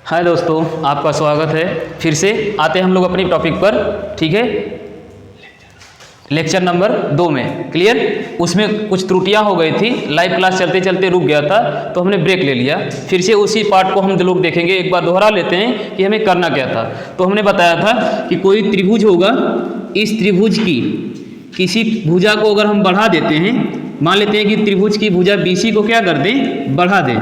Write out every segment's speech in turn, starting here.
हाय दोस्तों, आपका स्वागत है। फिर से आते हैं हम लोग अपनी टॉपिक पर। ठीक है, लेक्चर नंबर 2 में। क्लियर? उसमें कुछ त्रुटियां हो गई थी, लाइव क्लास चलते चलते रुक गया था, तो हमने ब्रेक ले लिया। फिर से उसी पार्ट को हम लोग देखेंगे, एक बार दोहरा लेते हैं कि हमें करना क्या था। तो हमने बताया था कि कोई त्रिभुज होगा, इस त्रिभुज की किसी भुजा को अगर हम बढ़ा देते हैं, मान लेते हैं कि त्रिभुज की भुजा BC को क्या कर दें, बढ़ा दें।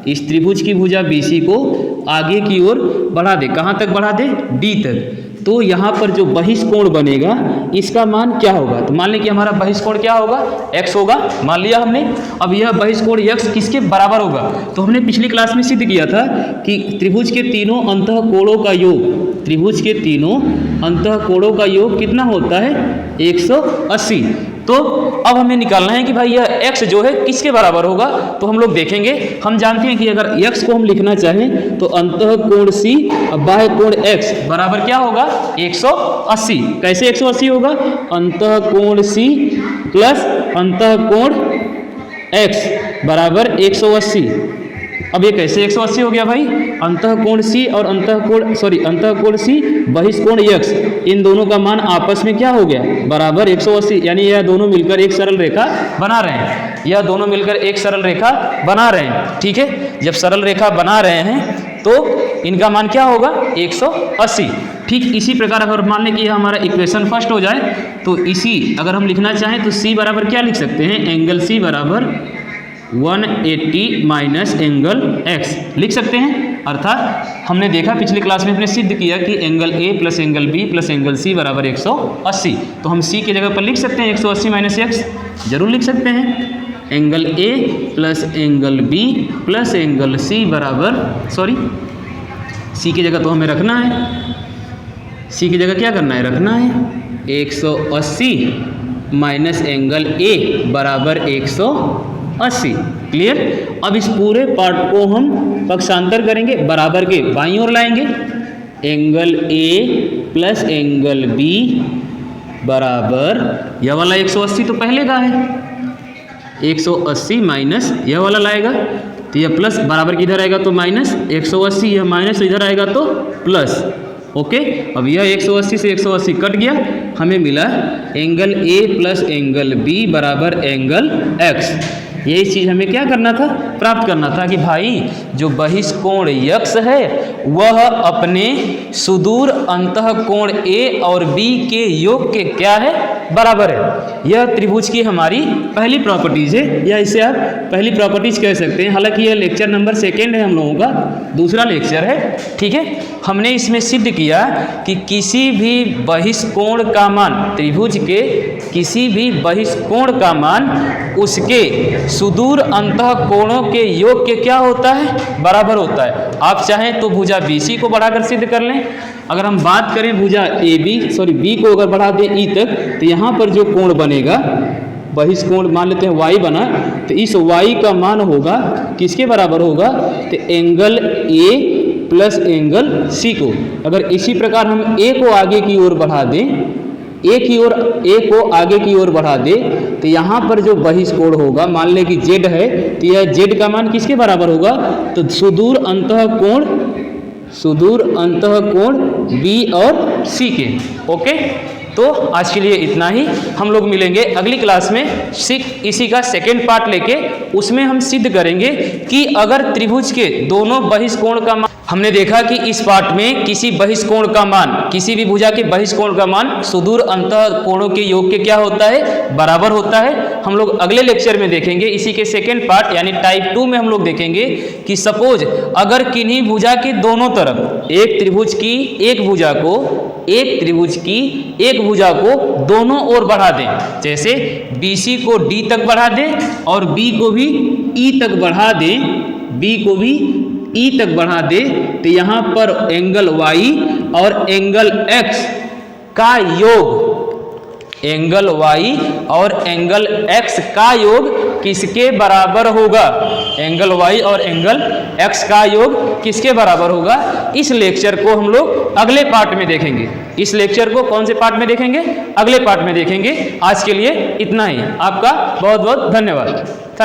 इस त्रिभुज की भुजा BC को आगे की ओर बढ़ा दे। कहाँ तक बढ़ा दे? D तक। तो यहाँ पर जो बहिष्कोण बनेगा, इसका मान क्या होगा? तो मान लें कि हमारा बहिष्कोण क्या होगा, x होगा, मान लिया हमने। अब यह बहिष्कोण x किसके बराबर होगा? तो हमने पिछली क्लास में सिद्ध किया था कि त्रिभुज के तीनों अंतःकोणों का योग, त्रिभुज के तीनों अंतःकोणों का योग कितना होता है? 180। तो अब हमें निकालना है कि भाई यह x जो है किसके बराबर होगा। तो हम लोग देखेंगे, हम जानते हैं कि अगर x को हम लिखना चाहें तो अंतःकोण C और बाह्य कोण x बराबर क्या होगा? 180। कैसे 180 होगा? अंतःकोण C प्लस अंतःकोण x बराबर 180। अब ये कैसे 180 हो गया भाई? अंतःकोण C और अंतःकोण C बहिष्कोण x, इन दोनों का मान आपस में क्या हो गया? बराबर 180। यानी यह दोनों मिलकर एक सरल रेखा बना रहे हैं। यह दोनों मिलकर एक सरल रेखा बना रहे हैं। ठीक है, जब सरल रेखा बना रहे हैं तो इनका मान क्या होगा? 180। ठीक इसी प्रकार अगर मान लें कि यह हमारा इक्वेशन फर्स्ट हो जाए, तो इसी अगर हम लिखना चाहें तो C बराबर क्या लिख सकते हैं? एंगल C बराबर 180 माइनस एंगल x लिख सकते हैं। अर्थात हमने देखा पिछली क्लास में हमने सिद्ध किया कि angle A plus angle B plus angle C बराबर 180। तो हम C की जगह पर लिख सकते हैं 180 माइनस x, जरूर लिख सकते हैं। Angle A plus angle B plus angle C बराबर, C की जगह तो हमें रखना है, C की जगह क्या करना है? रखना है 180 माइनस एंगल A बराबर 180। क्लियर? अब इस पूरे पार्ट को हम पक्षांतर करेंगे, बराबर के बाईं ओर लाएंगे। Angle A plus angle B बराबर, यह वाला 180 तो पहले का है, 180 माइनस यह वाला लाएगा तो यह प्लस, बराबर किधर आएगा तो माइनस, 180 यह माइनस इधर आएगा तो प्लस। ओके, अब यह 180 से 180 कट गया, हमें मिला angle A plus angle B बराबर एंगल x। यही चीज़ हमें क्या करना था? प्राप्त करना था कि भाई जो बहिष्कोण x है वह अपने सुदूर अंतःकोण A और B के योग के क्या है? बराबर है। यह त्रिभुज की हमारी पहली प्रॉपर्टीज है, या इसे आप पहली प्रॉपर्टीज कह सकते हैं। हालांकि यह लेक्चर नंबर 2 है, हम लोगों का दूसरा लेक्चर है। ठीक है, हमने इसमें सिद्ध किया कि किसी भी बहिष्कोण का मान, त्रिभुज के किसी भी बहिष्कोण का मान उसके सुदूर अंतःकोणों के योग के क्या होता है? बराबर होता है। आप चाहें तो भुजा BC को बढ़ाकर सिद्ध कर लें। अगर हम बात करें भुजा B को अगर बढ़ा दें E तक, तो यहाँ पर जो कोण बनेगा, बहिष्कोण मान लेते हैं y बना, तो इस y का मान होगा किसके बराबर होगा? तो angle A plus angle C को। अगर इसी प्रकार हम A को आगे की ओर बढ़ा दें, A को आगे की ओर बढ़ा दे, तो यहाँ पर जो बहिष्कोण होगा, मान लें कि Z है, तो यह Z का मान किसके बराबर होगा? तो सुदूर अंतःकोण B और C के। ओके, तो आज के लिए इतना ही। हम लोग मिलेंगे अगली क्लास में इसी का सेकेंड पार्ट लेके। उसमें हम सिद्ध करेंगे कि अगर त्रिभुज के दोनों बहिष्कोण का मान, हमने देखा कि इस पार्ट में किसी बहिष्कोण का मान, किसी भी भुजा के बहिष्कोण का मान सुदूर अंतःकोणों के योग के क्या होता है? बराबर होता है। हम लोग अगले लेक्चर में देखेंगे, इसी के सेकेंड पार्ट यानी टाइप 2 में हम लोग देखेंगे कि सपोज अगर किन्हीं भुजा के दोनों तरफ, एक त्रिभुज की एक भुजा को दोनों ओर बढ़ा दें, जैसे BC को D तक बढ़ा दें और B को भी E तक बढ़ा दे, तो यहाँ पर एंगल Y और एंगल X का योग, एंगल Y और एंगल X का योग किसके बराबर होगा? एंगल Y और एंगल X का योग किसके बराबर होगा? इस लेक्चर को हम लोग अगले पार्ट में देखेंगे। इस लेक्चर को कौन से पार्ट में देखेंगे? अगले पार्ट में देखेंगे। आज के लिए इतना ही। आपका बहुत बहुत धन्यवाद।